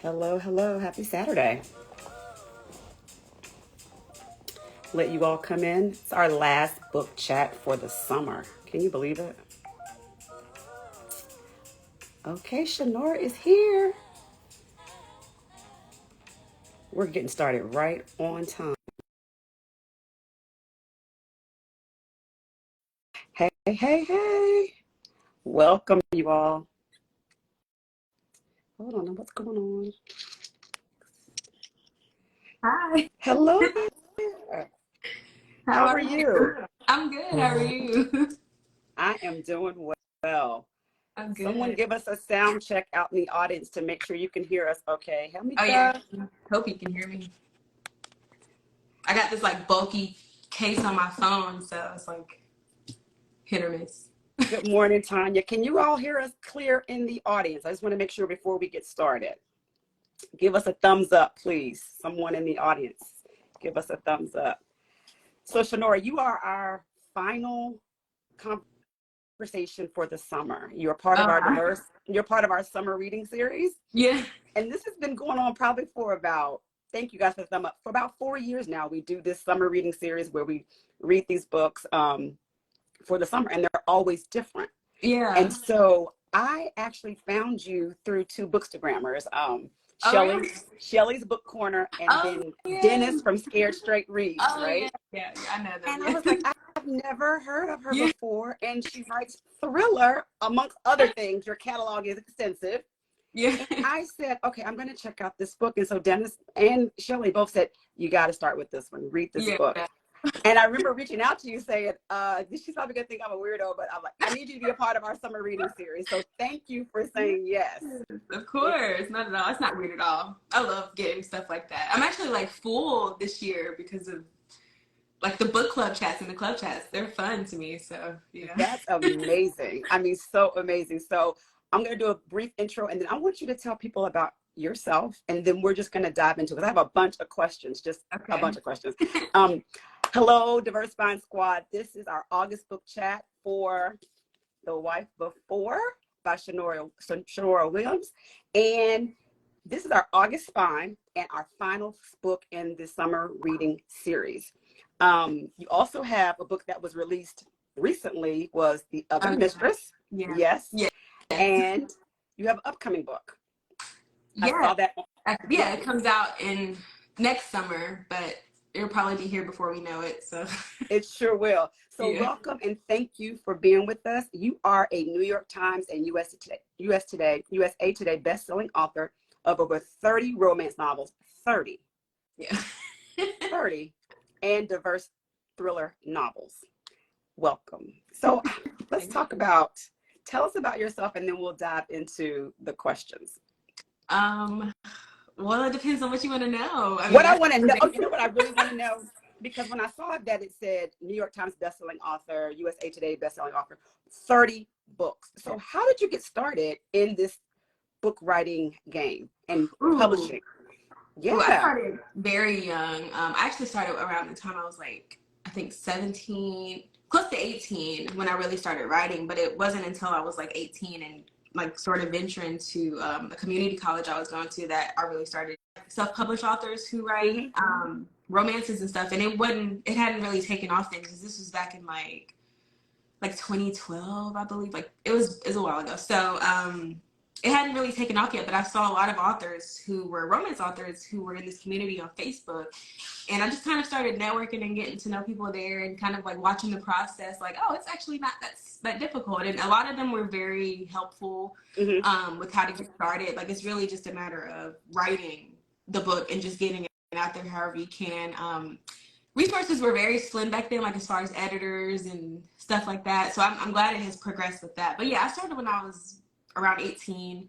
Hello, hello. Happy Saturday. Let you all come in. It's our last book chat for the summer. Can you believe it? Okay, Shanora is here. We're getting started right on time. Hey, hey, hey. Welcome, you all. Hold on, what's going on? Hi. Hello there. How How are are you? you? I'm good. How are you? I am doing well. I'm Someone good. give us a sound check out in the audience to make sure you can hear us okay. Oh yeah. Helmika. Hope you can hear me. I got this like bulky case on my phone, so it's like hit or miss. Good morning, Tanya. Can you all hear us clear in the audience? I just want to make sure before we get started. Give us a thumbs up, please. Someone in the audience, give us a thumbs up. So, Shanora, you are our final conversation for the summer. You're part of our Uh, you're part of our summer reading series. yeah. And this has been going on probably for about, thank you guys for the thumb up, for about 4 years now. We do this summer reading series where we read these books for the summer, and they're always different. And Yeah. so I actually found you through two bookstagrammers, Oh really? Shelly's Book Corner, and Oh then yeah. Dennis from Scared Straight Reads, Oh yeah. right? Yeah. I know And them. I was Yeah. like, I've never heard of her Yeah. before. And she writes thriller, amongst other things. Your catalog is extensive. Yeah. And I said, okay, I'm going to check out this book. And so Dennis and Shelly both said, you got to start with this one, read this Yeah. book. And I remember reaching out to you saying, she's probably gonna think I'm a weirdo, but I'm like, I need you to be a part of our summer reading series. So thank you for saying yes. Yes, of course. Not at all. It's not weird at all. I love getting stuff like that. I'm actually like full this year because of like the book club chats and the club chats. They're fun to me. So yeah. That's amazing. I mean, so amazing. So I'm gonna do a brief intro, and then I want you to tell people about yourself, and then we're just gonna dive into it. I have a bunch of questions, just a Okay. bunch of questions. Um, Hello, Diverse Spine Squad. This is our August book chat for The Wife Before by Shanora Williams. And this is our August Spine and our final book in the summer reading series. You also have a book that was released recently, was The Other Oh yeah. Mistress. Yeah. Yes. Yeah. Yes. And you have an upcoming book. I Yeah. saw that. Yeah. Yeah, It comes out in next summer, but it'll probably be here before we know it. So it sure will. So yeah. welcome and thank you for being with us. You are a New York Times and USA Today best-selling author of over 30 romance novels, 30, Yeah. 30, and diverse thriller novels. Welcome. So let's Thank talk you. about, tell us about yourself and then we'll dive into the questions. Um. Well, it depends on what you want to know. I mean, What I that's want to know, oh, you know what I really want to know? Because when I saw that it said New York Times bestselling author, USA Today bestselling author, 30 books. So how did you get started in this book writing game and ooh. publishing? Ooh, I Yeah. started very young. I actually started around the time I was like, I think 17, close to 18 when I really started writing. But it wasn't until I was like 18 and like sort of venturing to the community college I was going to that I really started self-published authors who write Mm-hmm. romances and stuff. And it hadn't really taken off then because this was back in like 2012, I believe. Like it was a while ago. So it hadn't really taken off yet, but I saw a lot of authors who were romance authors who were in this community on Facebook. And I just kind of started networking and getting to know people there and kind of like watching the process, like, oh, it's actually not that difficult. And a lot of them were very helpful Mm-hmm. with how to get started. Like it's really just a matter of writing the book and just getting it out there however you can. Resources were very slim back then, like as far as editors and stuff like that. So I'm glad it has progressed with that. But yeah, I started when I was around 18.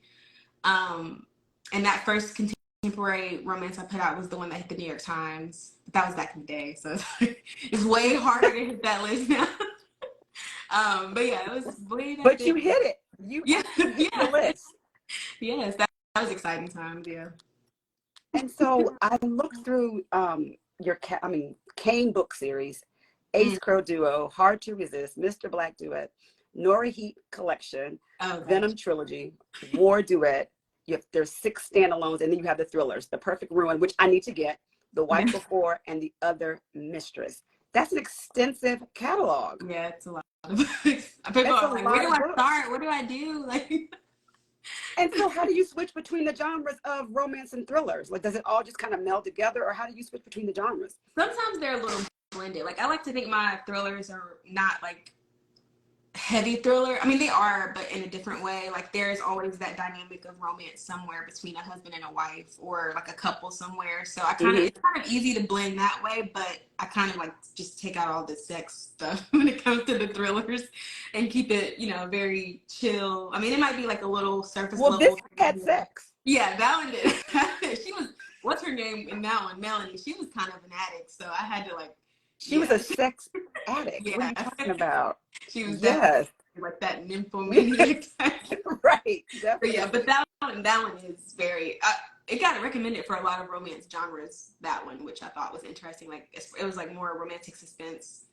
Um, and that first contemporary romance I put out was the one that hit the New York Times. But that was back in the day. So it's way harder to hit that list now. But yeah, it was way back But then. you hit it. You Yeah, actually hit the yeah. list. Yes, that was exciting times, yeah. And so I looked through Kane book series, Mm. Ace Crow Duo, Hard to Resist, Mr. Black Duet, Nora Heat Collection, Oh gosh. Venom Trilogy, War Duet, there's 6 standalones, and then you have the thrillers, The Perfect Ruin, which I need to get, The Wife Before, and The Other Mistress. That's an extensive catalog. Yeah, it's a lot of books. People It's a are like, lot where do of I books. start? What do I do? Like, And so how do you switch between the genres of romance and thrillers? Like, does it all just kind of meld together, or how do you switch between the genres? sometimes they're a little blended. Like, I like to think my thrillers are not like heavy thriller. I mean, they are, but in a different way. Like, there's always that dynamic of romance somewhere between a husband and a wife, or like a couple somewhere. So I kind of, it's kind of easy to blend that way, but I kind of like just take out all the sex stuff when it comes to the thrillers and keep it, you know, very chill. I mean, it might be like a little surface level. This had sex. Yeah, that one did. She was, what's her name in that one? Melanie. She was kind of an addict, so I had to like. She was a sex addict. Yeah. What are you talking about? She was yes, like that nymphomaniac type. right. Definitely. But yeah, but that one is very. It got recommended for a lot of romance genres. That one, which I thought was interesting. Like it was like more romantic suspense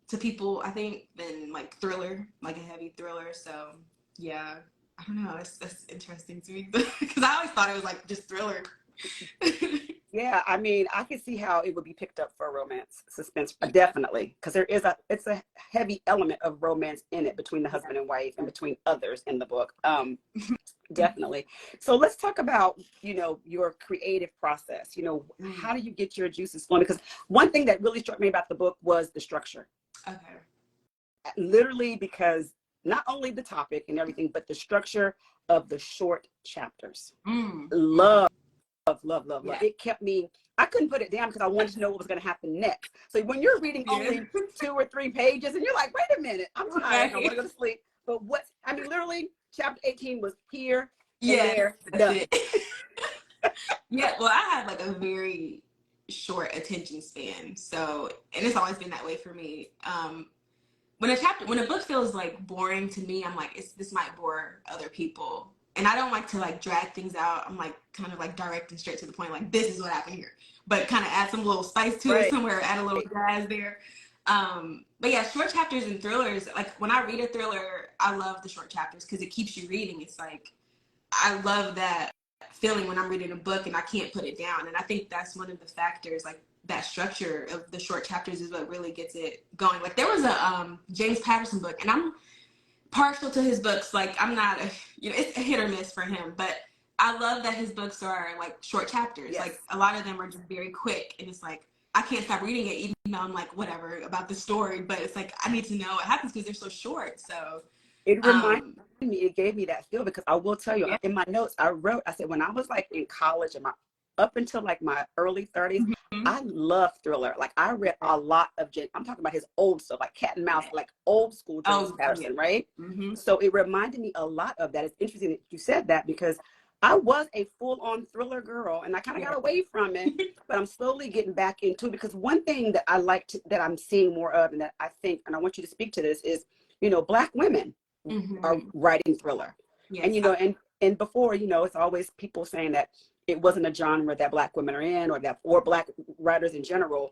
to people, I think, than like thriller, like a heavy thriller. So yeah, I don't know. That's interesting to me because I always thought it was like just thriller. Yeah, I mean, I can see how it would be picked up for romance suspense, definitely, because it's a heavy element of romance in it between the husband and wife and between others in the book. Definitely. So let's talk about, you know, your creative process. You know, how do you get your juices flowing? Because one thing that really struck me about the book was the structure. Okay. Literally, because not only the topic and everything, but the structure of the short chapters. Love. Yeah. It kept me, I couldn't put it down because I wanted to know what was going to happen next. So when you're reading only 2 or 3 pages and you're like, wait a minute, I'm tired, I want to go to sleep. But literally chapter 18 was here and there, done. Yeah, well, I have like a very short attention span. So, and it's always been that way for me. When a book feels like boring to me, I'm like, this might bore other people. And I don't like to like drag things out. I'm like kind of like direct and straight to the point. Like, this is what happened here, but kind of add some little spice to it somewhere, add a little jazz there. But yeah, short chapters and thrillers. Like when I read a thriller, I love the short chapters because it keeps you reading. It's like, I love that feeling when I'm reading a book and I can't put it down. And I think that's one of the factors, like that structure of the short chapters is what really gets it going. Like there was a James Patterson book, and I'm partial to his books. Like I'm not it's a hit or miss for him, but I love that his books are like short chapters. Like a lot of them are just very quick, and it's like I can't stop reading it even though I'm like whatever about the story, but it's like I need to know what happens because they're so short. So it reminded me, it gave me that feel, because I will tell you, in my notes I said when I was like in college and up until like my early 30s, I love thriller. Like I read a lot of I'm talking about his old stuff, like Cat and Mouse, like old school James Patterson, right? So it reminded me a lot of that. It's interesting that you said that, because I was a full-on thriller girl and I kind of got away from it, but I'm slowly getting back into it, because one thing that I that I'm seeing more of, and that I think, and I want you to speak to this, is, you know, Black women are writing thriller. And, you know, and before, you know, it's always people saying that it wasn't a genre that Black women are in, or Black writers in general.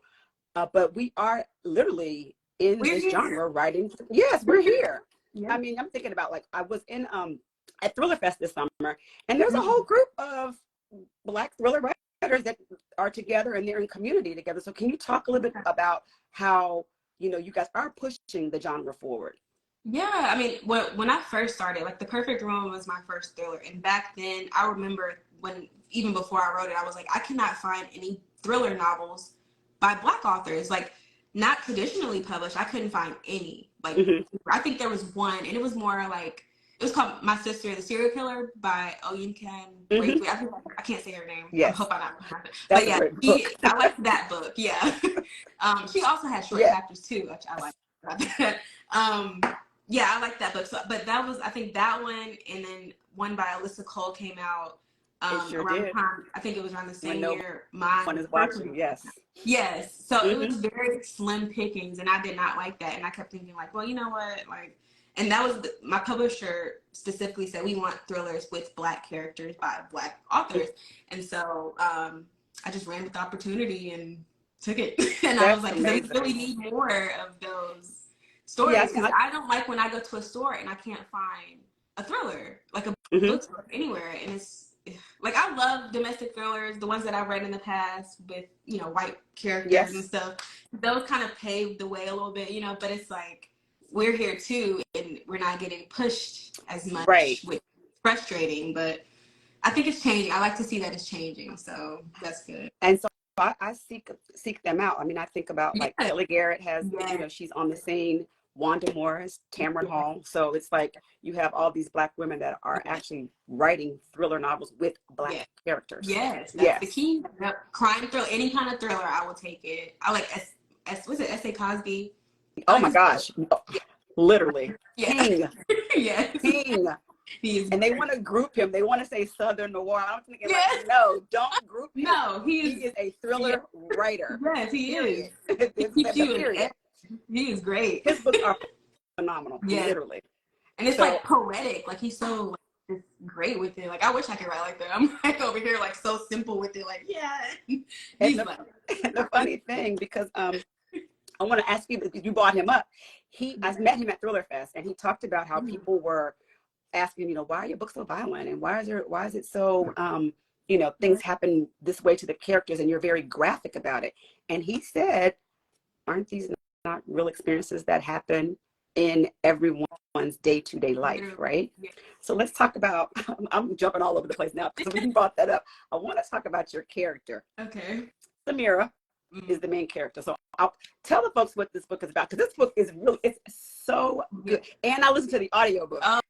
But we are literally in this genre writing. Yes, we're here. I mean, I'm thinking about, like, I was in at Thriller Fest this summer, and there's a whole group of Black thriller writers that are together and they're in community together. So can you talk a little bit about how, you know, you guys are pushing the genre forward? Yeah, I mean, when I first started, like The Perfect Room was my first thriller. And back then, I remember even before I wrote it, I was like, I cannot find any thriller novels by Black authors, like not traditionally published. I couldn't find any. Like, I think there was one, and it was more like, it was called My Sister, the Serial Killer by Oyinkan. I can't say her name. I hope I'm not pronouncing it. But yeah, I liked that book. Yeah. She also had short chapters too, which I liked about that. Yeah, I like that book. So, but that was, I think, that one, and then one by Alyssa Cole came out around the time. I think it was around the same year. One is watching. Yes. So it was very slim pickings, and I did not like that. And I kept thinking, like, well, you know what, like, and that was my publisher specifically said we want thrillers with Black characters by Black authors, and so I just ran with the opportunity and took it. And I was like, they really need more of those stories, because I don't like when I go to a store and I can't find a thriller, like a bookstore anywhere, and like, I love domestic thrillers, the ones that I've read in the past with, you know, white characters and Yes. stuff. Those kind of paved the way a little bit, you know, but it's like, we're here too, and we're not getting pushed as much, Right. which is frustrating, but I think it's changing. I like to see that it's changing, so that's good. And so I seek them out. I mean, I think about like Yeah. Kelly Garrett has, Yeah. you know, she's on the scene. Wanda Morris, Tamron Yeah. Hall. So it's like you have all these Black women that are actually writing thriller novels with Black characters. Yes, that's Yes. the key. Yep. Crime thriller, any kind of thriller, I will take it. I like was it S.A. Cosby? Oh my gosh. Yeah. Literally. Yeah. King. Yes. King. And they want to group him. They want to say Southern noir. I'm thinking like, no, don't group him. No, he is a thriller writer. Yes, he Period. is. He keeps you Period. He is great. His books are phenomenal. Yeah. Literally. And it's like poetic. Like, he's so like, just great with it. Like, I wish I could write like that. I'm like over here like so simple with it. Like, yeah. And the funny thing, because I want to ask you, because you brought him up. I met him at Thriller Fest, and he talked about how people were asking, you know, why are your books so violent, and why is it so you know, things happen this way to the characters, and you're very graphic about it. And he said, aren't these not real experiences that happen in everyone's day-to-day life, right? Yeah. So let's talk about, I'm jumping all over the place now because when you brought that up, I want to talk about your character. Okay. Samira is the main character. So I'll tell the folks what this book is about, because this book is really, it's so good. And I listened to the audiobook. Oh,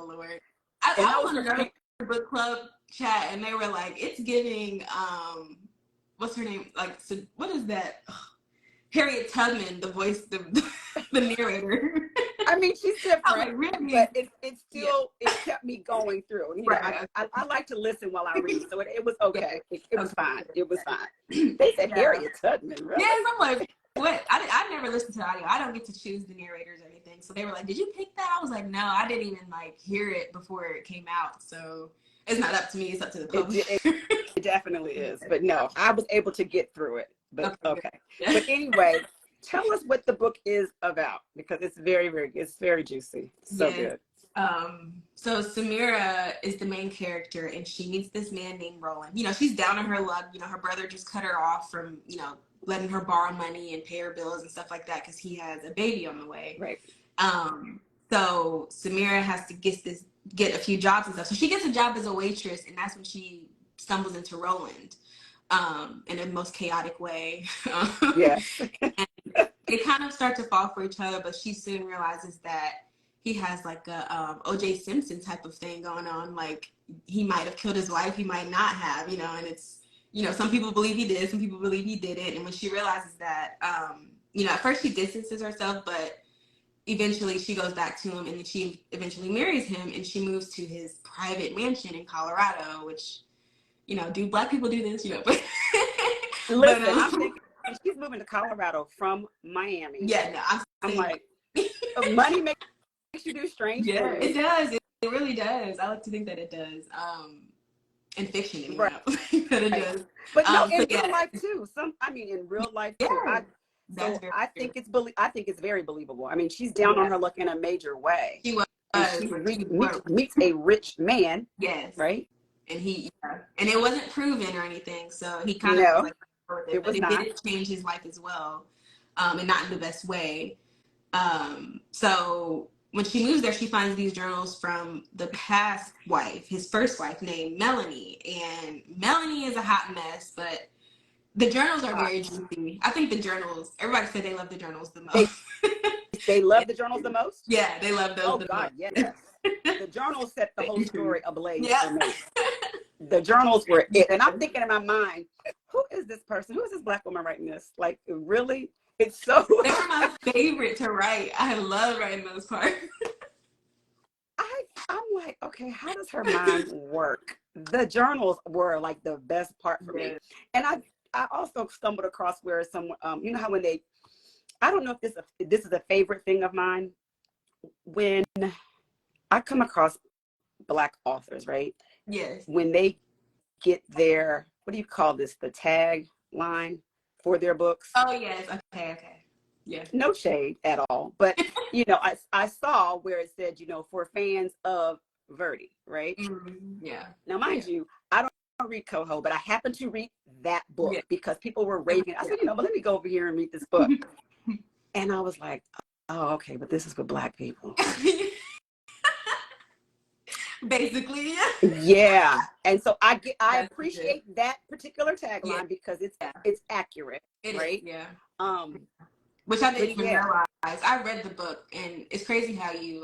Lord. I was on a book club chat, and they were like, it's giving, what's her name? Like, so what is that? Harriet Tubman, the voice, the narrator. I mean, she's different, like, really? but it still, it kept me going through. You know, I like to listen while I read, so it was okay. It was fine. It was fine. They said Harriet Tubman, really? Yes, I'm like, what? I never listened to the audio. I don't get to choose the narrators or anything. So they were like, did you pick that? I was like, no, I didn't even like hear it before it came out. So it's not up to me. It's up to the publisher. It definitely is. But no, I was able to get through it. But okay. But anyway, tell us what the book is about, because it's very juicy. So good. So Samira is the main character, and she meets this man named Roland. You know, she's down on her luck. You know, her brother just cut her off from, you know, letting her borrow money and pay her bills and stuff like that because he has a baby on the way. Right. So Samira has to get a few jobs and stuff. So she gets a job as a waitress, and that's when she stumbles into Roland. In the most chaotic way. Yes. And they kind of start to fall for each other, but she soon realizes that he has like a O.J. Simpson type of thing going on. Like, he might have killed his wife, he might not have, you know, and it's, you know, some people believe he did, some people believe he didn't. And when she realizes that, you know, at first she distances herself, but eventually she goes back to him, and then she eventually marries him, and she moves to his private mansion in Colorado, which, you know, do Black people do this? You know, but listen, I'm thinking she's moving to Colorado from Miami. Yeah, no, I'm like, money makes you do strange things. Yeah, it does. It really does. I like to think that it does. In fiction, anyway. Right. But it does. But no, in real life too. In real life too. I think it's very believable. I mean, she's down on her luck in a major way. She was. She meets a rich man. Yes. Right. And and it wasn't proven or anything, so he kind of like, it did change his life as well, and not in the best way. So when she moves there, she finds these journals from the past wife, his first wife, named Melanie, and Melanie is a hot mess, but the journals are very juicy. I think the journals, everybody said they love the journals the most. They love the journals the most? Yeah, they love those the most. Yes. The journals set the whole story ablaze for me. The journals were it. And I'm thinking in my mind, who is this person? Who is this Black woman writing this? Like, really? It's so... They were my favorite to write. I love writing those parts. I'm like, okay, how does her mind work? The journals were like the best part for me. And I also stumbled across where someone, you know how when I don't know if this is a favorite thing of mine, when I come across Black authors, right? Yes. When they get their, what do you call this? The tag line for their books. Oh, yes. Okay. Yeah. No shade at all. But, you know, I saw where it said, you know, for fans of Verdi, right? Yeah. Now, mind you, I don't read Coho, but I happened to read that book because people were raving. I said, but let me go over here and read this book. And I was like, oh, okay, but this is for Black people. Basically, yeah. And so I appreciate that particular tagline because it's accurate, right? Which I didn't even realize. I read the book, and it's crazy how you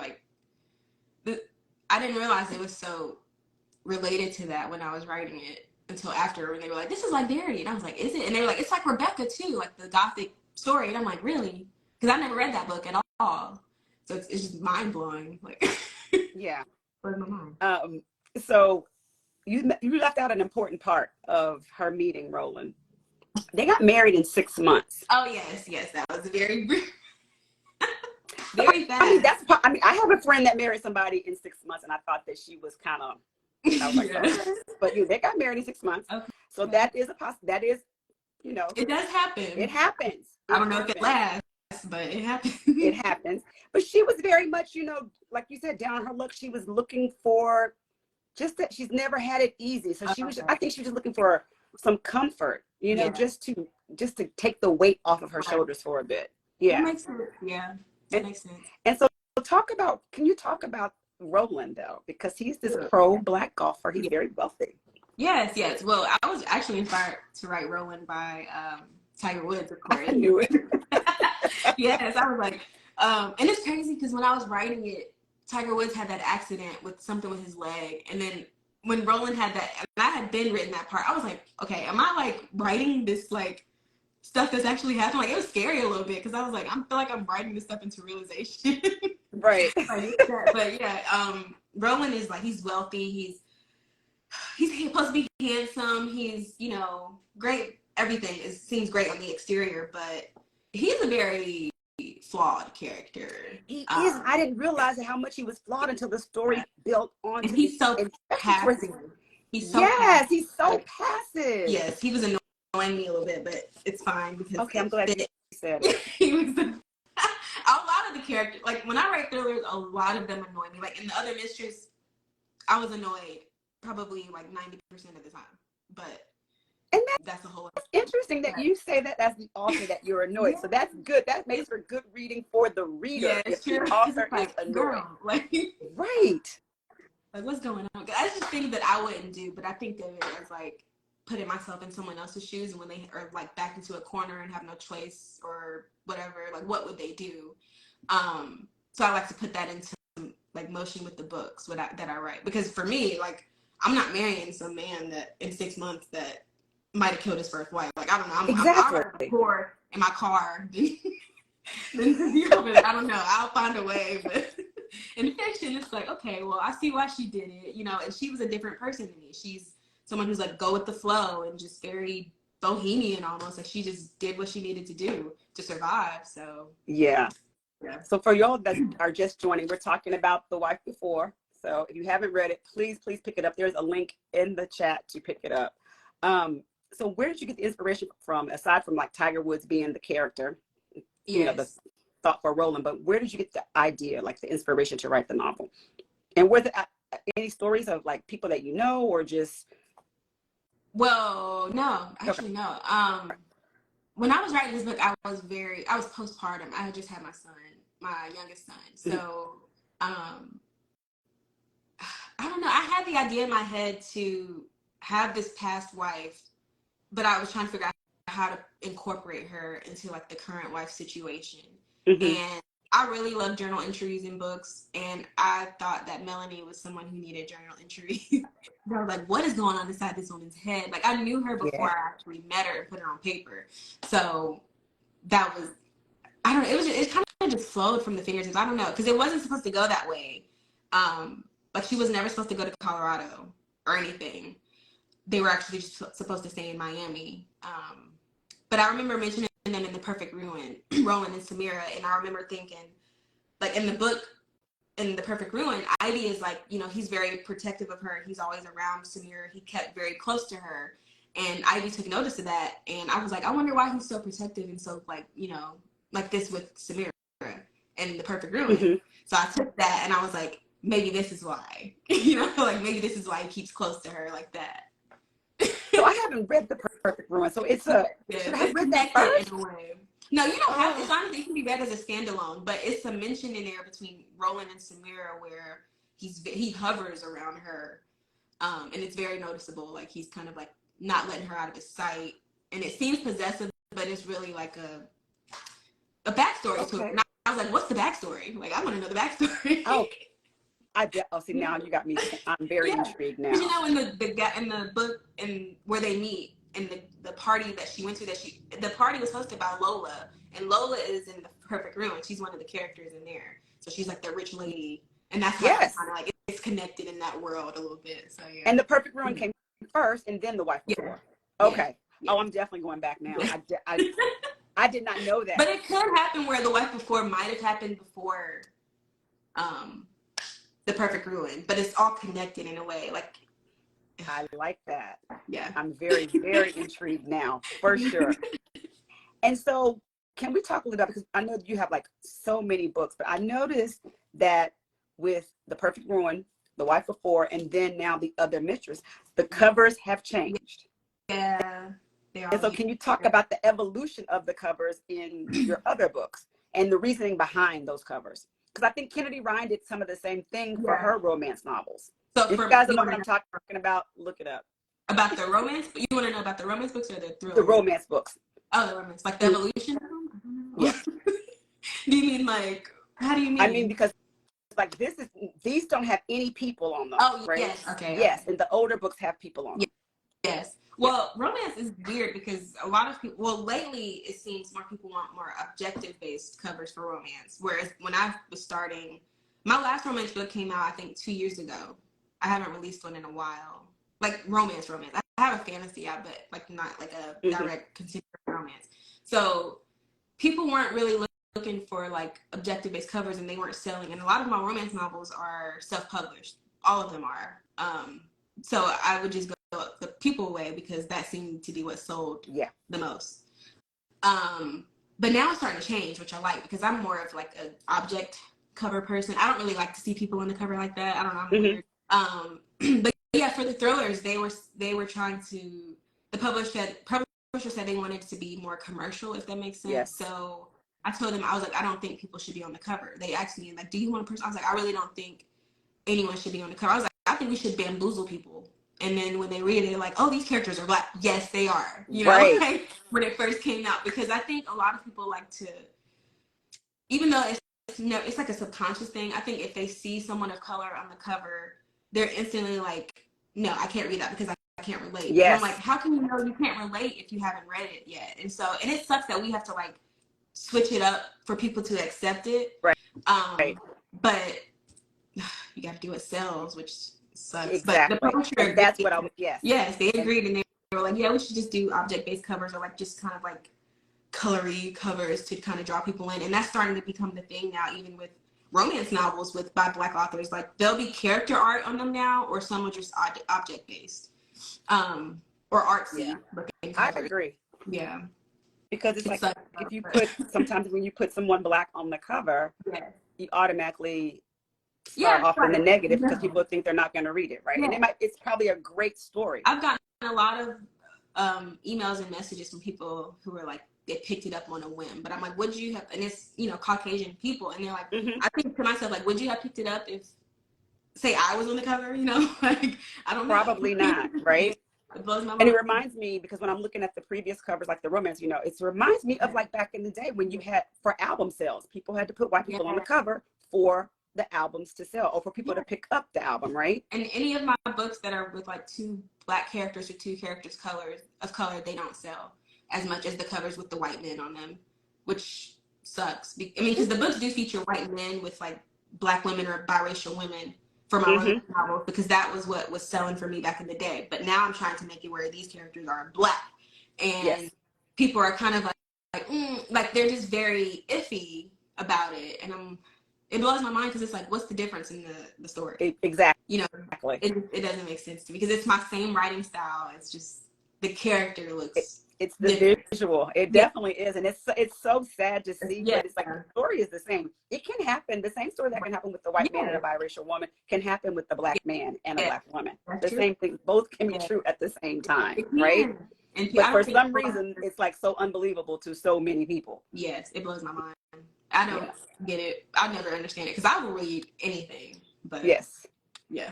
I didn't realize it was so related to that when I was writing it until after, when they were like, "This is like Verity," and I was like, "Is it?" And they were like, "It's like Rebecca too, like the Gothic story." And I'm like, "Really?" Because I never read that book at all, so it's just mind blowing. Like, yeah. Blows my mind. So you left out an important part of her meeting Roland. They got married in 6 months. Oh yes, that was very very fast. I have a friend that married somebody in 6 months, and I thought that she was kind of. I was like, okay. But they got married in 6 months. Okay. So that is that is, it does happen. It happens. I don't know if it lasts, but it happens. It happens. But she was very much, like you said, down on her luck. She was looking for just that. She's never had it easy. So I think she was just looking for some comfort, just to take the weight off of her shoulders for a bit. Yeah. That makes sense. Yeah. That makes sense. And so can you talk about Roland though? Because he's this pro Black golfer. He's very wealthy. Yes. Well, I was actually inspired to write Roland by Tiger Woods, of course. I knew it. Yes, I was like, and it's crazy because when I was writing it, Tiger Woods had that accident with something with his leg, and then when Roland had that, and I had been written that part, I was like, okay, am I like writing this like stuff that's actually happened? Like, it was scary a little bit because I was like, I feel like I'm writing this stuff into realization. Right. But yeah, Roland is like, he's wealthy, he's supposed to be handsome, he's great, everything seems great on the exterior, but he's a very flawed character. He is. I didn't realize how much he was flawed until the story built on. And he's so passive. He's so passive. Yes, he was annoying me a little bit, but it's fine because okay, I'm glad you said it. He was a lot of the characters. Like when I write thrillers, a lot of them annoy me. Like in The Other Mistress, I was annoyed probably like 90% of the time, but. And that's a whole. It's interesting that you say that as the author that you're annoyed. So that's good. That makes for good reading for the reader. Yeah, if the author is annoyed. Girl, like, right. Like what's going on? That's just things that I wouldn't do, but I think of it as like putting myself in someone else's shoes, and when they are like backed into a corner and have no choice or whatever, like what would they do? So I like to put that into like motion with the books that I write, because for me, like I'm not marrying some man that in 6 months that might have killed his first wife. Like, I don't know. I'm poor in my car. I don't know. I'll find a way. But in fiction, it's like, okay, well, I see why she did it, and she was a different person than me. She's someone who's like, go with the flow and just very bohemian almost. Like, she just did what she needed to do to survive. So, yeah. So for y'all that are just joining, we're talking about The Wife Before. So if you haven't read it, please pick it up. There's a link in the chat to pick it up. So where did you get the inspiration from, aside from like Tiger Woods being the character, the thought for Roland, but where did you get the idea, like the inspiration to write the novel? And were there any stories of like people that or just? Well, no, actually no. When I was writing this book, I was postpartum. I had just had my youngest son. So, I don't know. I had the idea in my head to have this past wife, but I was trying to figure out how to incorporate her into like the current wife situation. And I really love journal entries in books, and I thought that Melanie was someone who needed journal entries. I was like, what is going on inside this woman's head? Like, I knew her before I actually met her and put her on paper. So that was, I don't know, it kind of just flowed from the fingers. I don't know, because it wasn't supposed to go that way. Like, she was never supposed to go to Colorado or anything. They were actually just supposed to stay in Miami. But I remember mentioning them in The Perfect Ruin, Roland and Samira, and I remember thinking, like, in the book, in The Perfect Ruin, Ivy is like, he's very protective of her. He's always around Samira. He kept very close to her. And Ivy took notice of that. And I was like, I wonder why he's so protective and so, like, like this with Samira in The Perfect Ruin. So I took that and I was like, maybe this is why, you know, like maybe this is why he keeps close to her like that. So I haven't read The Perfect Ruin. So it's a, should I read that first? In a way. No, you don't have to. It's honestly, it can be read as a standalone, but it's a mention in there between Roland and Samira where he hovers around her, and it's very noticeable. Like he's kind of like not letting her out of his sight, and it seems possessive, but it's really like a backstory to it. And I was like, what's the backstory? Like I want to know the backstory. Oh, see, now you got me. I'm very intrigued now. You know, in the book and where they meet and the party that she went to, the party was hosted by Lola, and Lola is in The Perfect Ruin. She's one of the characters in there, so she's like the rich lady, and that's how it's kind of like it's connected in that world a little bit. So yeah. And The Perfect Ruin came first, and then The Wife Before. Yeah. Okay. Yeah. Oh, I'm definitely going back now. I did not know that. But it could happen where The Wife Before might have happened before The Perfect Ruin, but it's all connected in a way. Like I like that. Yeah. I'm very, very intrigued now, for sure. And so can we talk a little bit, because I know that you have like so many books, but I noticed that with The Perfect Ruin, The Wife Before, and then now The Other Mistress, the covers have changed. Yeah. And so can you talk about the evolution of the covers in your other books and the reasoning behind those covers? Because I think Kennedy Ryan did some of the same thing for her romance novels. So if you guys don't know what I'm talking about, look it up. About the romance? You want to know about the romance books or the thriller? The romance books. Oh, the romance. Like the evolution of them? Yeah. Do you mean like, how do you mean? I mean, because like these don't have any people on them. Oh, right? Yes. Okay. Yes. And the older books have people on them. Yes. Well, romance is weird because a lot of people, lately it seems more people want more objective based covers for romance. Whereas when I was starting, my last romance book came out, I think 2 years ago. I haven't released one in a while. Like romance. I have a fantasy out, but like not like a direct contemporary romance. So people weren't really looking for like objective based covers, and they weren't selling. And a lot of my romance novels are self-published. All of them are. So I would just go the people way because that seemed to be what sold the most. But now it's starting to change, which I like because I'm more of like an object cover person. I don't really like to see people on the cover like that. I don't know. I'm weird. But yeah, for the thrillers, they were trying to. The publisher said they wanted it to be more commercial, if that makes sense. Yes. So I told them, I was like, I don't think people should be on the cover. They asked me like, do you want a person? I was like, I really don't think anyone should be on the cover. I was like, I think we should bamboozle people. And then when they read it, they're like, oh, these characters are Black. Yes, they are. You know, like, when it first came out. Because I think a lot of people like to, even though it's like a subconscious thing, I think if they see someone of color on the cover, they're instantly like, no, I can't read that because I can't relate. Yes. And I'm like, how can you know you can't relate if you haven't read it yet? And so, and it sucks that we have to like switch it up for people to accept it. Right. But you got to do what sells, which sucks. Exactly. But the publisher, that's what I was. Yes, they agreed, and they were like, yeah, we should just do object-based covers or like just kind of like colory covers to kind of draw people in. And that's starting to become the thing now, even with romance novels by Black authors. Like there'll be character art on them now, or some are just object-based, or artsy. I agree. Yeah. Because it's like if you put sometimes when you put someone Black on the cover, you automatically start off in the negative because people think they're not going to read it, right? And it's probably a great story. I've gotten a lot of emails and messages from people who are like, they picked it up on a whim, but I'm like, would you have? And it's Caucasian people, and they're like, I think to myself, like, would you have picked it up if, say, I was on the cover? Like, I don't know. Probably not, right? It blows my mind. And it reminds me, because when I'm looking at the previous covers, like the romance, it reminds me of like back in the day when you had, for album sales, people had to put white people on the cover for the albums to sell, or for people to pick up the album, right? And any of my books that are with like 2 Black characters or 2 characters of color, they don't sell as much as the covers with the white men on them, which sucks. I mean, because the books do feature white men with like Black women or biracial women for my romance novels, because that was what was selling for me back in the day. But now I'm trying to make it where these characters are Black, and people are kind of like they're just very iffy about it, and it blows my mind because it's like, what's the difference in the story? Exactly. It doesn't make sense to me because it's my same writing style. It's just the character looks it's the different. visual. It definitely is. And it's so sad to see, Yeah. but it's like the story is the same. It can happen. The same story that can happen with the white man and a biracial woman can happen with the black man and a black woman. That's the true. same thing. Both can be true at the same time, It right? can. And But for some reason, it's like so unbelievable to so many people. Yes, it blows my mind. I don't get it. I'll never understand it because I will read anything. But yes. Yeah.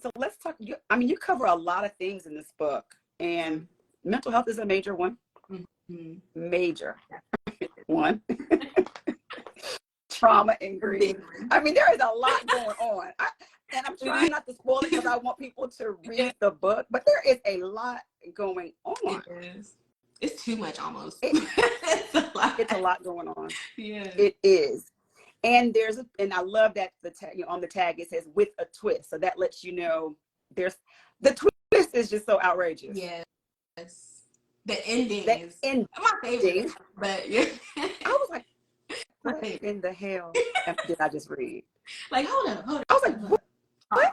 So let's talk. You cover a lot of things in this book, and mental health is a major one. Mm-hmm. Major one. Trauma and grief. I mean, there is a lot going on. And I'm trying not to spoil it because I want people to read the book, but there is a lot going on. It is. It's too much almost. It's a lot going on. Yeah. It is. And and I love that on the tag it says with a twist. So that lets you know the twist is just so outrageous. Yes. The ending is my favorite. But yeah. I was like, what in the hell did I just read? Like, hold up. I was like, what?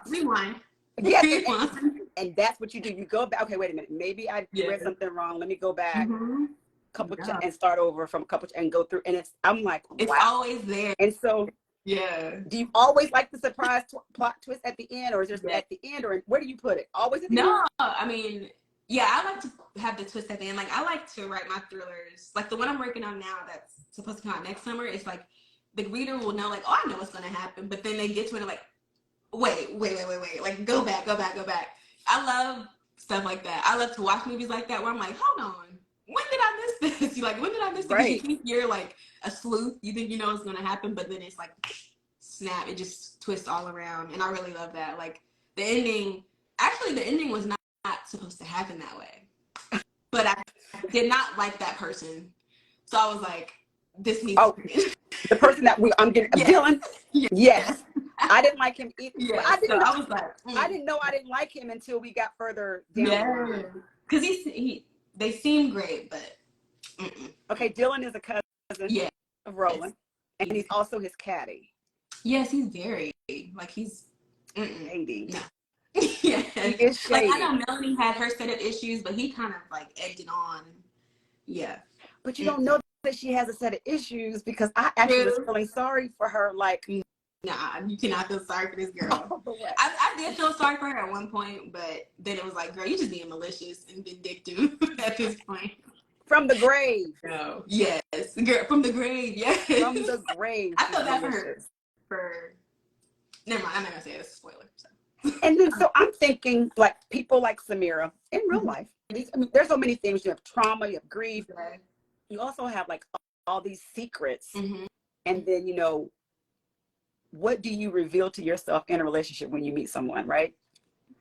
Rewind. Yeah. And that's what you do. You go back. Okay, wait a minute. Maybe I read something wrong. Let me go back. And start over from a couple and go through. And I'm like, wow. It's always there. And so, do you always like the surprise plot twist at the end, or is there at the end, or where do you put it? Always at the end? No, I mean, yeah, I like to have the twist at the end. Like, I like to write my thrillers. Like, the one I'm working on now that's supposed to come out next summer, it's like, the reader will know, like, oh, I know what's going to happen. But then they get to it and like, wait. Like, go back. I love stuff like that. I love to watch movies like that where I'm like, hold on. When did I miss this? You're like, when did I miss it? Right. You think you're like a sleuth. You think you know what's going to happen. But then it's like, snap. It just twists all around. And I really love that. Like, the ending was not supposed to happen that way. But I did not like that person. So I was like, this needs to be. The person that I'm getting, Dylan? Yes. I didn't like him either. Yeah. I didn't I didn't know I didn't like him until we got further down the line. Because they seem great, but. Okay, Dylan is a cousin of Roland. And he's also his caddy. Yes, he's very, like, he's shady. No. Yeah. He is shady. Like, I know Melanie had her set of issues, but he kind of, like, egged it on. Yeah. But you don't know that she has a set of issues because I actually was feeling sorry for her. Like, nah, you cannot feel sorry for this girl. I did feel sorry for her at one point, but then it was like, girl, you just being malicious and vindictive at this point. From the grave. No. Yes. Girl, from the grave. Yes. From the grave. I felt that for her. Never mind. I'm not going to say it's a spoiler. So. And then, so I'm thinking, like, people like Samira in real life. There's so many things. You have trauma, you have grief. You also have, like, all these secrets. And then, what do you reveal to yourself in a relationship when you meet someone, right?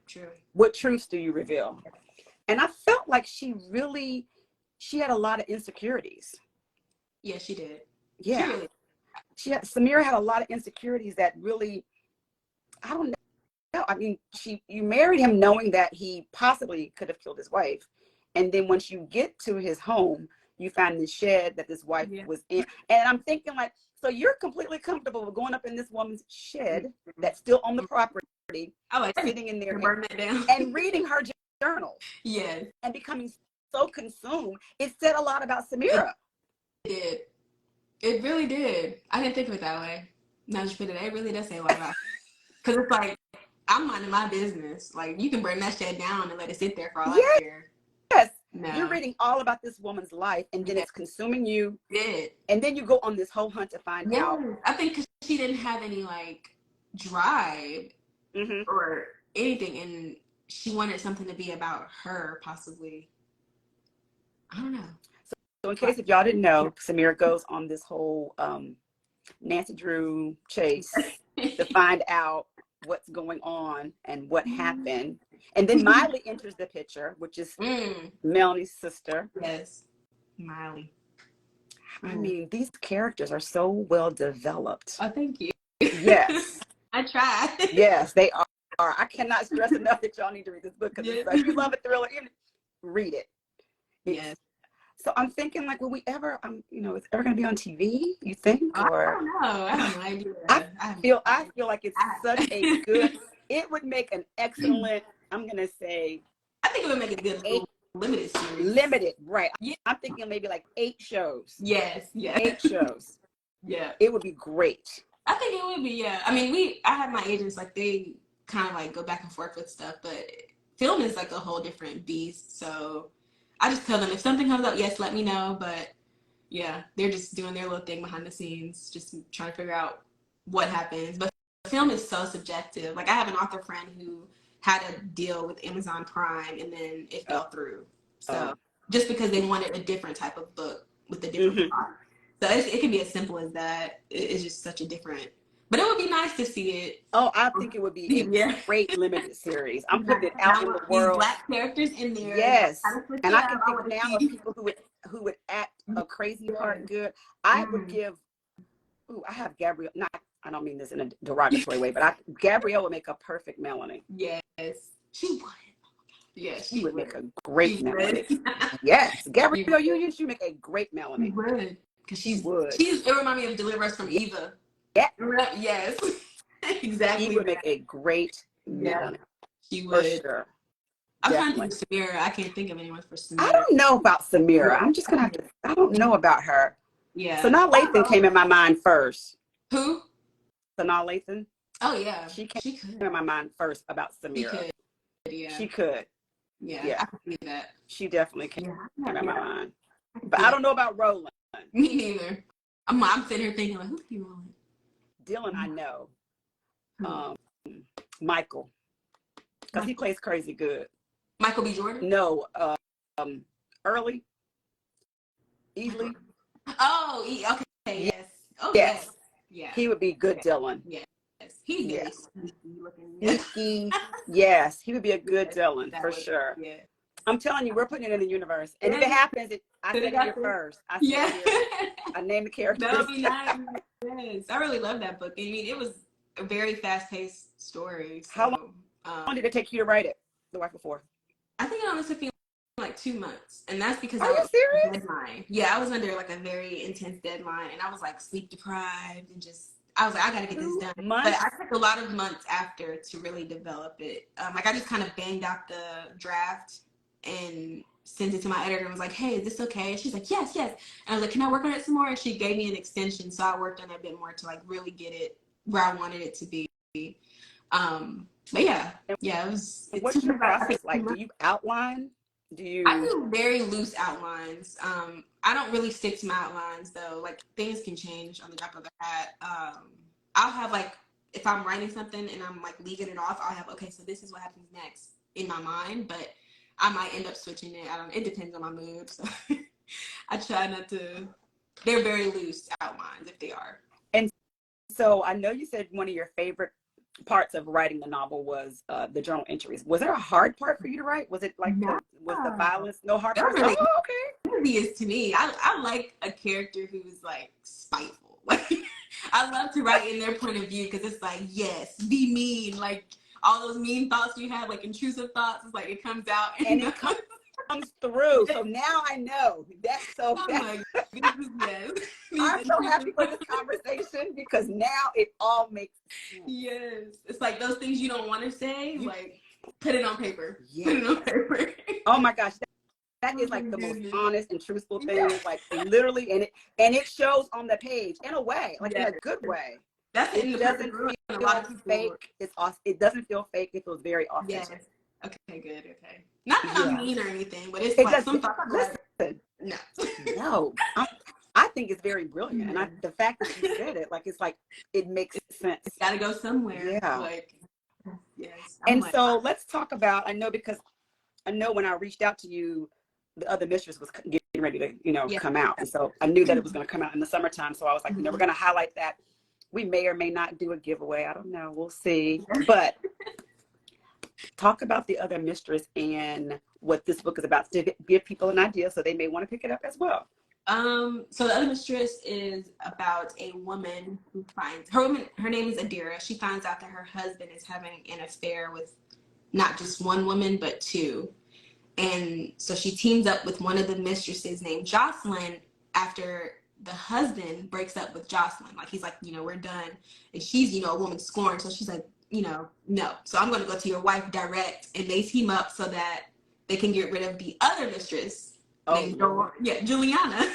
True. What truths do you reveal? And I felt like she had a lot of insecurities. Yeah, she did. Yeah. Samira had a lot of insecurities that really, I don't know. I mean, you married him knowing that he possibly could have killed his wife. And then once you get to his home, you find the shed that this wife was in. And I'm thinking, like, so you're completely comfortable with going up in this woman's shed that's still on the property, sitting in there and reading her journal. Yes. And becoming so consumed. It said a lot about Samira. It did. It really did. I didn't think of it that way. Now that you put it, it really does say a lot about. Because it's like, I'm minding my business. Like, you can burn that shit down and let it sit there for all I care. Yes. No. You're reading all about this woman's life, and then it's consuming you. And then you go on this whole hunt to find out. I think because she didn't have any, like, drive or anything, and she wanted something to be about her, possibly. I don't know. So in case if y'all didn't know, Samira goes on this whole Nancy Drew chase to find out what's going on and what happened. And then Miley enters the picture, which is Melanie's sister. Yes, Miley. I mean, these characters are so well developed. Oh, thank you. Yes. I tried. Yes, they are. I cannot stress enough that y'all need to read this book, because if you love a thriller, read it. Yes. So I'm thinking, like, will we ever, it's ever going to be on TV, you think? Or I don't know. I have no idea. I feel like it's such a good, it would make an excellent, I'm going to say, think it would make a good limited series. Limited, right. Yeah. I'm thinking maybe like 8 shows. Yes, yeah. 8 shows. Yeah. It would be great. I think it would be, yeah. I mean, I have my agents, like, they kind of like go back and forth with stuff, but film is like a whole different beast. So I just tell them if something comes up, yes, let me know. But yeah, they're just doing their little thing behind the scenes, just trying to figure out what happens. But film is so subjective. Like, I have an author friend who had a deal with Amazon Prime and then it fell through. So just because they wanted a different type of book with a different plot. So it can be as simple as that. It's just such a different, but it would be nice to see it. Oh, I think it would be a great limited series. I'm putting it out in the world. Black characters in there. Yes, and I can think now of people who would act a crazy part good. I would give. Ooh, I have Gabrielle. I don't mean this in a derogatory way, but Gabrielle would make a perfect Melanie. Yes, she would. Yes, she would make a great Melanie. Yes, Gabrielle Union, she would make a great Melanie. She would. She would. It reminded me of Deliver Us from Eva. Yeah. Yes. Exactly. She would make a great Melanie. She would. For sure. I'm trying to think of Samira. I can't think of anyone for Samira. I don't know about Samira. I'm just going to have to, I don't know about her. Yeah. Sanaa Lathan came in my mind first. Who? Sanaa Lathan. Oh, yeah. She came in my mind first about Samira. She could. Yeah. She could. Yeah. I can see that. She definitely came in my mind. But I don't know about Roland. Me neither. I'm sitting here thinking, like, who's he Roland? Dylan, I know. Michael. Because he plays crazy good. Michael B. Jordan? No. Early. Ely. Oh, okay. Yes. Oh, yes. Yeah. He would be good Dylan. Yes. He's very sneaky looking. Sneaky. Yes. He would be a good Dylan for sure. Yeah. I'm telling you, we're putting it in the universe. And if it happens, I said it here first. I said it here. I named the character. That would be nice. Yes. I really love that book. I mean, it was a very fast-paced story. So, how long did it take you to write it, The Wife Before? I think it only took me like 2 months. And that's because I was serious? Deadline. Yeah, I was under like a very intense deadline. And I was like sleep deprived and just, I was like, I got to get this done. Months? But I took a lot of months after to really develop it. Like I just kind of banged out the draft and sent it to my editor and was like, hey, is this okay? And she's like, yes. And I was like, can I work on it some more? And she gave me an extension. So I worked on it a bit more to like really get it where I wanted it to be. But yeah, it was. What's your process like? Do you outline? I do very loose outlines. I don't really stick to my outlines though. Like things can change on the drop of a hat. I'll have like, if I'm writing something and I'm like leaving it off, I'll have, okay, so this is what happens next in my mind, but I might end up switching it. It depends on my mood. So I try not to, they're very loose outlines if they are. And so I know you said one of your favorite parts of writing the novel was the journal entries. Was there a hard part for you to write? Was it like, was the violence no hard part? Really, oh, okay. It is to me. I like a character who's like spiteful. Like I love to write in their point of view because it's like, yes, be mean. Like all those mean thoughts you have, like intrusive thoughts, it's like it comes out and it comes through. So now I know. That's so bad. Yes. I'm so happy for this conversation because now it all makes sense. Yes. It's like those things you don't want to say, like put it on paper. Yes. Put it on paper. Oh my gosh. That is like the most honest and truthful thing. Like literally, and it shows on the page in a way, like in a good way. It doesn't feel fake. It's awesome. It doesn't feel fake. It feels very authentic. Yes. Okay, good. Okay. Not that I'm mean or anything, but it's like some thoughts. Listen. No. I think it's very brilliant. And the fact that you said it, like, it's like, it makes sense. It's got to go somewhere. Yeah. Like, yes. And so let's talk about, I know when I reached out to you, the other mistress was getting ready to, come out. And so I knew that it was going to come out in the summertime. So I was like, we're going to highlight that. We may or may not do a giveaway. I don't know. We'll see. But talk about the other mistress and what this book is about to give people an idea so they may want to pick it up as well. So the other mistress is about a woman who finds her name is Adira. She finds out that her husband is having an affair with not just one woman, but 2. And so she teams up with one of the mistresses named Jocelyn after the husband breaks up with Jocelyn. Like he's like, we're done. And she's, a woman scorned. So she's like, no. So I'm going to go to your wife direct. And they team up so that they can get rid of the other mistress named Juliana.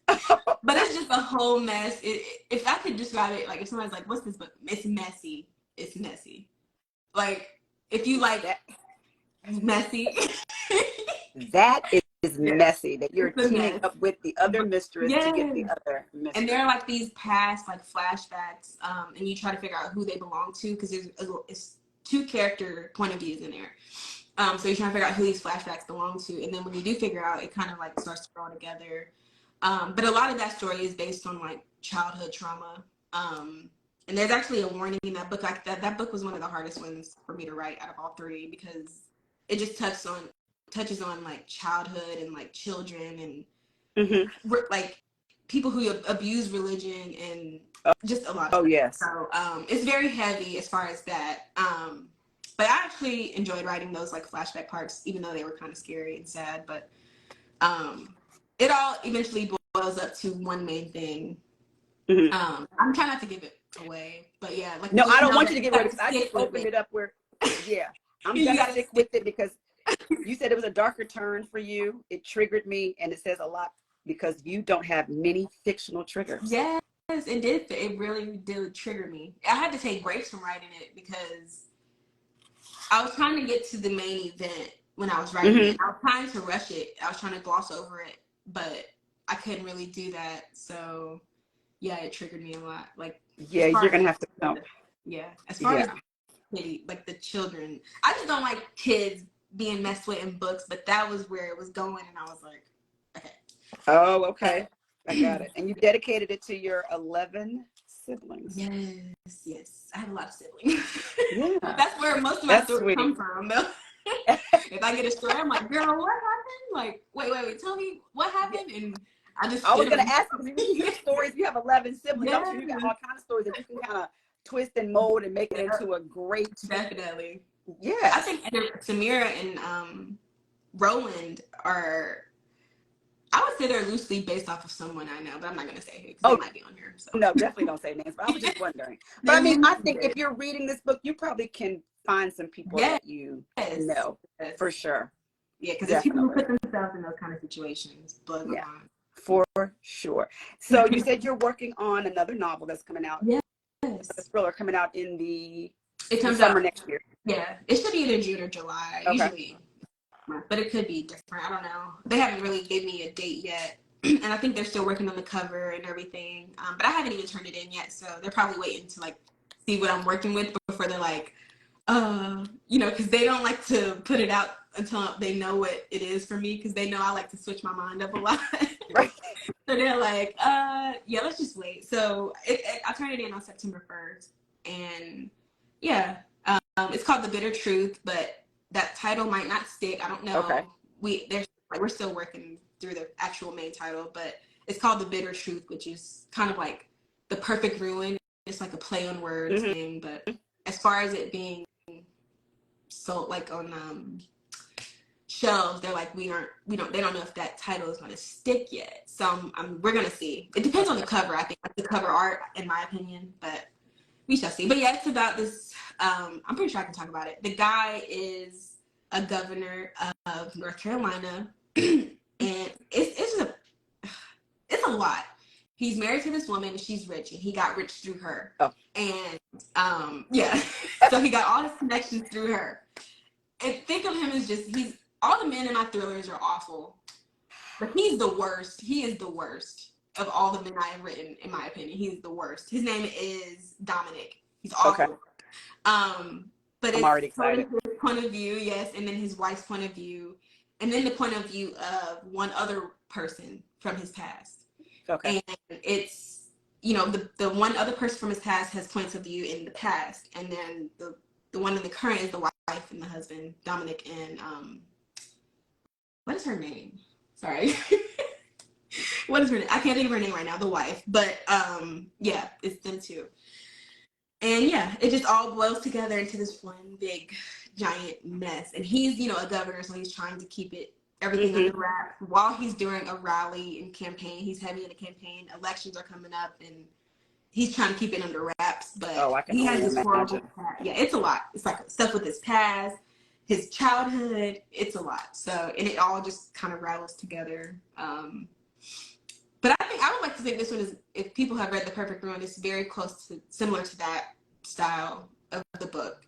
But it's just a whole mess. If I could describe it, like if somebody's like, what's this book? It's messy. It's messy. Like, if you like that messy. That is messy, that you're teaming up with the other mistress to get the other mistress. And there are like these past like flashbacks, and you try to figure out who they belong to, because it's 2 character point of views in there. So you're trying to figure out who these flashbacks belong to, and then when you do figure out, it kind of like starts to throw together. But a lot of that story is based on like childhood trauma. And there's actually a warning in that book. Like that book was one of the hardest ones for me to write out of all 3, because it just touches on like childhood and like children and like people who abuse religion and just a lot of stuff. Yes. So it's very heavy as far as that. But I actually enjoyed writing those like flashback parts, even though they were kind of scary and sad. But it all eventually boils up to one main thing. I'm trying not to give it away, but yeah, like no, I don't want you to give it away, because I just opened it up where I'm gonna stick with it, because you said it was a darker turn for you. It triggered me, and it says a lot, because you don't have many fictional triggers. Yes, it did. It really did trigger me. I had to take breaks from writing it, because I was trying to get to the main event when I was writing it. I was trying to rush it. I was trying to gloss over it, but I couldn't really do that. So yeah, it triggered me a lot. Like, you're gonna have to know. As far as like the children, I just don't like kids being messed with in books, but that was where it was going, and I was like, okay. Oh, okay. I got it. And you dedicated it to your 11 siblings. Yes. I have a lot of siblings. Yeah. That's where most of my stories come from. If I get a story, I'm like, girl, what happened? Like, wait, tell me what happened. And I was going to ask you, your stories, you have 11 siblings. Don't you? You got all kinds of stories that you can kind of twist and mold and make it into a great. Definitely. Yeah. I think Samira and Roland are, I would say they're loosely based off of someone I know, but I'm not going to say who, because they might be on here. So. No, definitely don't say names, but I was just wondering. But I mean, I think if you're reading this book, you probably can find some people that you know, for sure. Yeah, because there's people who put themselves in those kind of situations. Yeah, for sure. So you said you're working on another novel that's coming out. Yes. A thriller coming out in the summer next year. Yeah, it should be either June or July, usually. But it could be different. I don't know. They haven't really given me a date yet. And I think they're still working on the cover and everything. But I haven't even turned it in yet. So they're probably waiting to like see what I'm working with before they're like, because they don't like to put it out until they know what it is for me, because they know I like to switch my mind up a lot. Right. So they're like, let's just wait. So I'll turn it in on September 1st. And it's called The Bitter Truth, but that title might not stick. I don't know. Okay. We're still working through the actual main title, but it's called The Bitter Truth, which is kind of like the perfect ruin. It's like a play on words thing, but as far as it being sold like on shelves, they're like, they don't know if that title is going to stick yet. So we're gonna see. It depends on the cover. I think, like the cover art, in my opinion, but we shall see. But yeah, it's about this. I'm pretty sure I can talk about it. The guy is a governor of North Carolina, and it's a lot. He's married to this woman, and she's rich, and he got rich through her. Oh. And so he got all his connections through her. And think of him as all the men in my thrillers are awful, but he's the worst. He is the worst of all the men I have written, in my opinion. He's the worst. His name is Dominic. He's awful. Okay. But I'm already excited. His point of view, yes, and then his wife's point of view, and then the point of view of one other person from his past. Okay. And it's, the one other person from his past has points of view in the past, and then the one in the current is the wife and the husband, Dominic and what is her name? Sorry. What is her name? I can't think of her name right now, the wife. But it's them two. And it just all boils together into this one big giant mess. And he's, a governor, so he's trying to keep everything under wraps while he's doing a rally and campaign. He's heavy in the campaign. Elections are coming up, and he's trying to keep it under wraps. But I can he has only this horrible imagine. past. Yeah, it's a lot. It's like stuff with his past, his childhood. It's a lot. So, and it all just kind of rattles together. But I think I would like to think this one is, if people have read The Perfect Ruin, it's very close to, similar to that style of the book.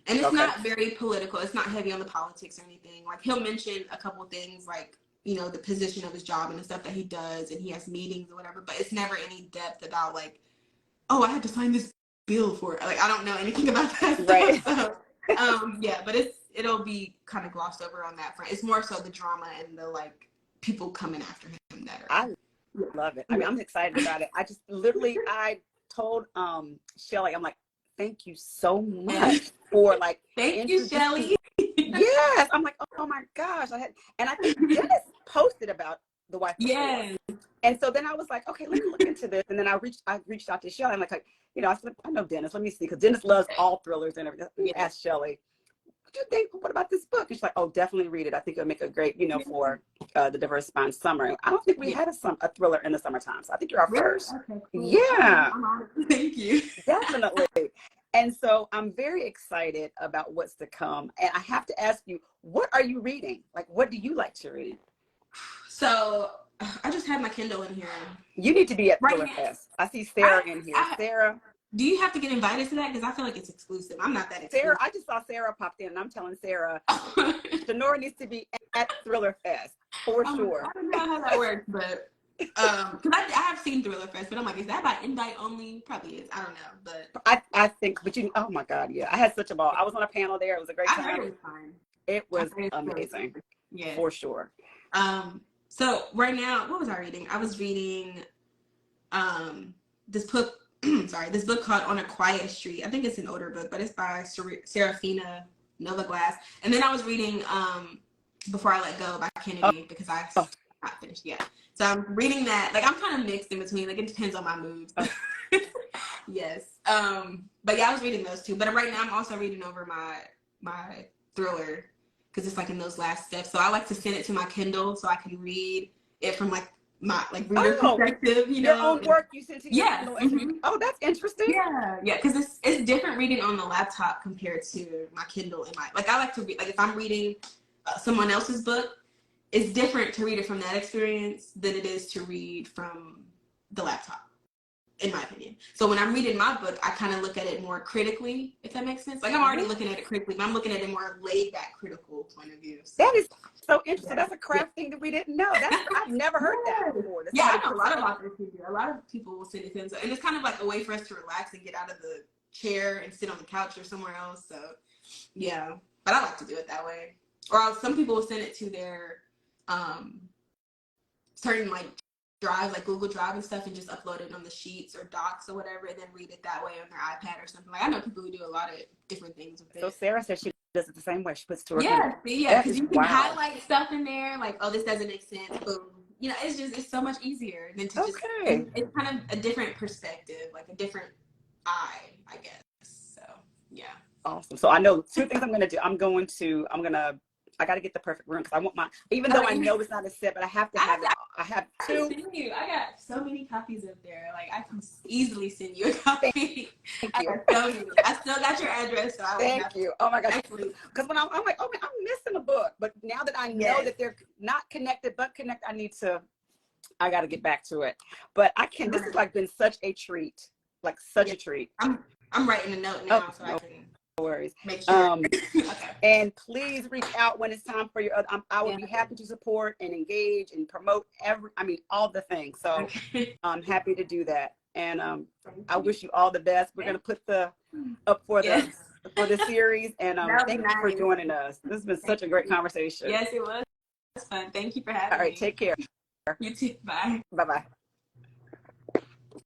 And it's not very political. It's not heavy on the politics or anything. Like, he'll mention a couple of things, like, you know, the position of his job and the stuff that he does, and he has meetings or whatever, but it's never any depth about, like, oh, I had to sign this bill for it. Like, I don't know anything about that Right. stuff. So, yeah, but it'll be kind of glossed over on that front. It's more so the drama and the, like, people coming after him that are. I love it. I mean, I'm excited about it. I just literally, I told Shelly, I'm like, thank you so much for, like, thank you, Shelly. Yes, I'm like, oh my gosh, and I think Dennis posted about The Wife Before. Yes. And so then I was like, okay, let me look into this. And then I reached out to Shelly. I'm like, you know, I know Dennis. Let me see, because Dennis loves all thrillers and everything. Let me ask Shelly, what do you think? What about this book? And she's like, oh, definitely read it. I think it'll make a great, you know, for the Diverse Spine summer. I don't think we had a thriller in the summertime, so I think you're our first. Okay, cool. Yeah. Thank you. Definitely. And so I'm very excited about what's to come. And I have to ask you, what are you reading? Like, what do you like to read? So I just have my Kindle in here. You need to be at Thriller Fest. I see Sarah in here. Sarah. Do you have to get invited to that? Because I feel like it's exclusive. I'm not that exclusive. Sarah, I just saw Sarah popped in, and I'm telling Sarah, Shanora needs to be at Thriller Fest for sure. I don't know how that works, but because I have seen Thriller Fest, but I'm like, is that by invite only? Probably is. I don't know, but I think, but you, oh my God, yeah, I had such a ball. I was on a panel there. It was a great time. I heard it was fine. It was amazing, yeah, for sure. So right now, what was I reading? I was reading this book. Sorry, this book called On a Quiet Street. I think it's an older book, but it's by Serafina Nova Glass. And then I was reading Before I Let Go by Kennedy because I not finished yet. So I'm reading that. Like, I'm kind of mixed in between. Like, it depends on my moods. Yes. But yeah, I was reading those two. But right now I'm also reading over my thriller because it's like in those last steps. So I like to send it to my Kindle so I can read it from like my reader perspective, you know. Your own work you sent to your Kindle. Mm-hmm. Oh, that's interesting. Yeah, because it's different reading on the laptop compared to my Kindle and like I like to read, like if I'm reading someone else's book, it's different to read it from that experience than it is to read from the laptop, in my opinion. So when I'm reading my book, I kind of look at it more critically, if that makes sense. Like I'm already looking at it critically, but I'm looking at it more laid back, critical point of view. So. That is so interesting. Yeah. That's a craft thing that we didn't know. I've never heard that before. Yeah, I know a lot of authors who do. A lot of people will send it to them. And it's kind of like a way for us to relax and get out of the chair and sit on the couch or somewhere else. So yeah, but I like to do it that way. Or some people will send it to their certain like drive, like Google Drive and stuff, and just upload it on the sheets or docs or whatever, and then read it that way on their iPad or something. Like I know people who do a lot of different things with it. So Sarah says she does it the same way. She puts to her Kindle. Yeah, because you can highlight stuff in there, like, oh, this doesn't make sense. Boom. You know, it's so much easier than to just. It's kind of a different perspective, like a different eye, I guess. So yeah. Awesome. So I know two things I'm gonna do. I got to get The Perfect Room because I want even though I know it's not a set, but I have to have it. I have two. I got so many copies up there. Like I can easily send you a copy. I got so many. I still got your address. So Thank you. Oh my gosh. Because when I'm like, oh man, I'm missing a book. But now that I know that they're not connected, but connected, I got to get back to it. But I can. This has like been such a treat. Like such a treat. I'm writing a note now so I can. No worries. Make sure. Okay. And please reach out when it's time for your other. I would be happy to support and engage and promote all the things. So I'm happy to do that. And I wish you all the best. We're gonna put up for the series. And thank you for joining us. This has been such a great conversation. Yes, it was. It was fun. Thank you for having me. All right, take care. You too. Bye. Bye-bye.